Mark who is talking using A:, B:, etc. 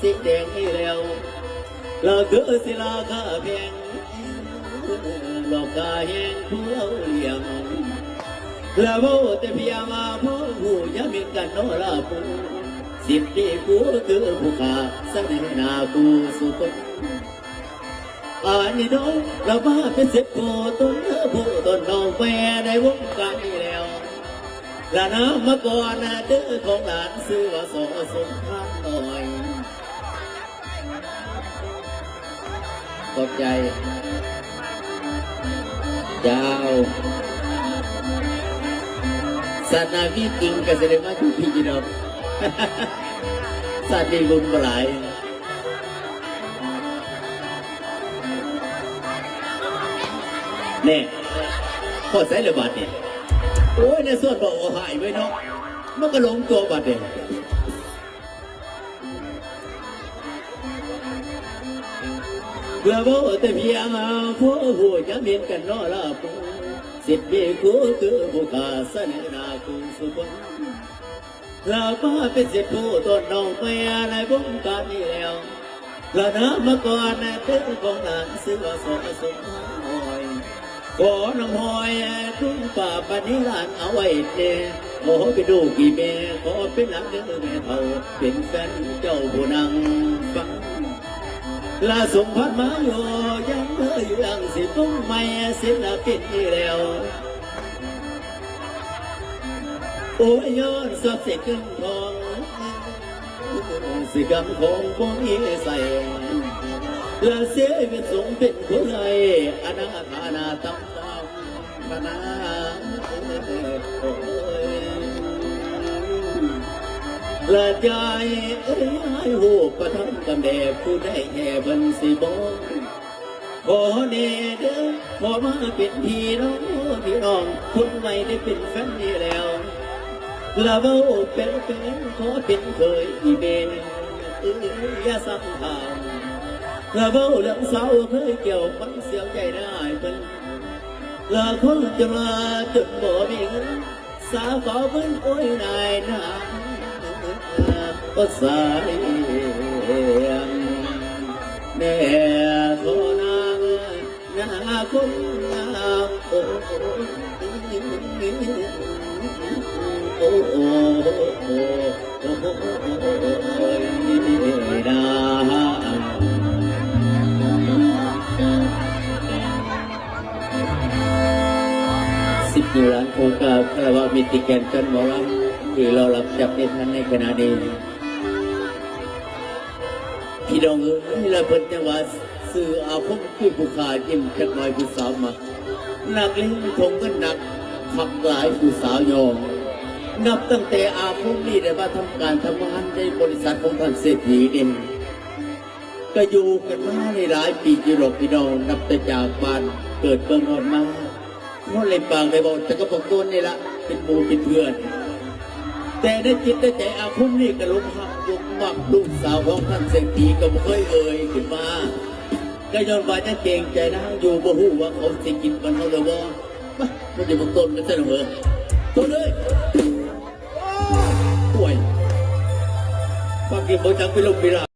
A: สีแดงนี่แล้วเราคือศิลาคาแพงหลอกกาแห้งผู้เอาเลี้ยงแล้วโมแต่พยามาผู้หูยามีกันโนราปูสิบปีกูคือผู้ขาเสนอหน้ากูสุดอันนี้น้องเรามาเป็นสิบโกต้นผู้ต้นน้องแม่ในวงการนี้แล้วและน้ำมาก่อนเด้อของหลานซื้อว่าสอสมพานหน่อยขอบใจยาวสัตว์นาวิกิงก็แสดงว่าทุกพี่จีนอกสัตว์มีบุญมาหลายเนี่ยพอใส่ระบาดเนี่ยโอ้ยในส่วนบอกว่าหายไว้เนาะมันก็หลงตัวบาดเนี่ยเพื่อบอกแต่เพียงผู้หูจะเมียนกันนอละปูสิบปีกูคือผู้ขาเสนอหน้ากูสุขเรามาเป็นสิบผู้ต้นน้องไปในวงการนี้แล้วและน้ำมาก่อนเต้นของหลานซื้อว่าสมสมหอยขอน้องหอยทุ่งป่าปนิรันเอาไว้เน่ขอไปดูกี่เมขอเป็นหลังเดือแม่เท่าเป็นแฟนเจ้าผู้นั่งฟังลาสมพันมาอยู่ยังอยู่ยังสิบุ้งไม่ศิลปินนี่แล้วโอ้ยย้อนสดเสกขึ้นทองสิกำของพวกนี้ใส่และเสียเป็นสงเป็นคนไรอนาถานาตั้งตามพนาละใจเอ้ยให้หูประทับกับแด่ผู้ได้แห่บันสีบงขอเนเด้อขอมาเป็นพี่น้องคนใหม่ได้เป็นแฟนนี่แล้วละเบ้าเป็นขอเป็นเคยอีเบนอย่าซ้ำทางละเบ้าเรื่องเศร้าเคยเกี่ยวมันเสียวใจได้เป็นละคนจะมาจนบ่มีเงินสาขอเพิ่นโอ้ยนายนาก็สายแม่โทนางนาคนงามโอ้โอ้โอ้โอ้ดาสิบนิ้วล้านโอกาสคารวะมิติแกนกันหมอลำที่เรารับจับในท่านในขณะนี้พี่น้องเราเพิ่นจังหวัดสื่ออาภพคือผู้ขายิ้มจักหน่อยผู้สาวมาหนักลิ้นทงก็หนักขับหลายผู้สาวยองนับตั้งแต่อาภพนี้ได้มาทำการทำงานในบริษัทของท่านเศรษฐีเด่นก็อยู่กันมาในหลายปีจีรกพี่น้องนับแต่จากบ้านเกิดเมืองนอนมาเพราะเลยปากเลยบอกแต่ก็บอกตัวนี่ละเป็นหมู่เป็นเพื่อนแต่ในจิตในใจอาภพนี้ก็ลงหักลงมักลูกสาวของท่านเศรษฐีก็ไม่เคยเอ่ยขึ้นมาก็ย้อนว่าจะเก่งใจนะอยู่บ่ฮู้ว่าเขาสิกินกันเขาหรือบ่มันจะบอกตนกันซะเหรอตัวเลยป่วยปากกินบ่จังไปลงไปละ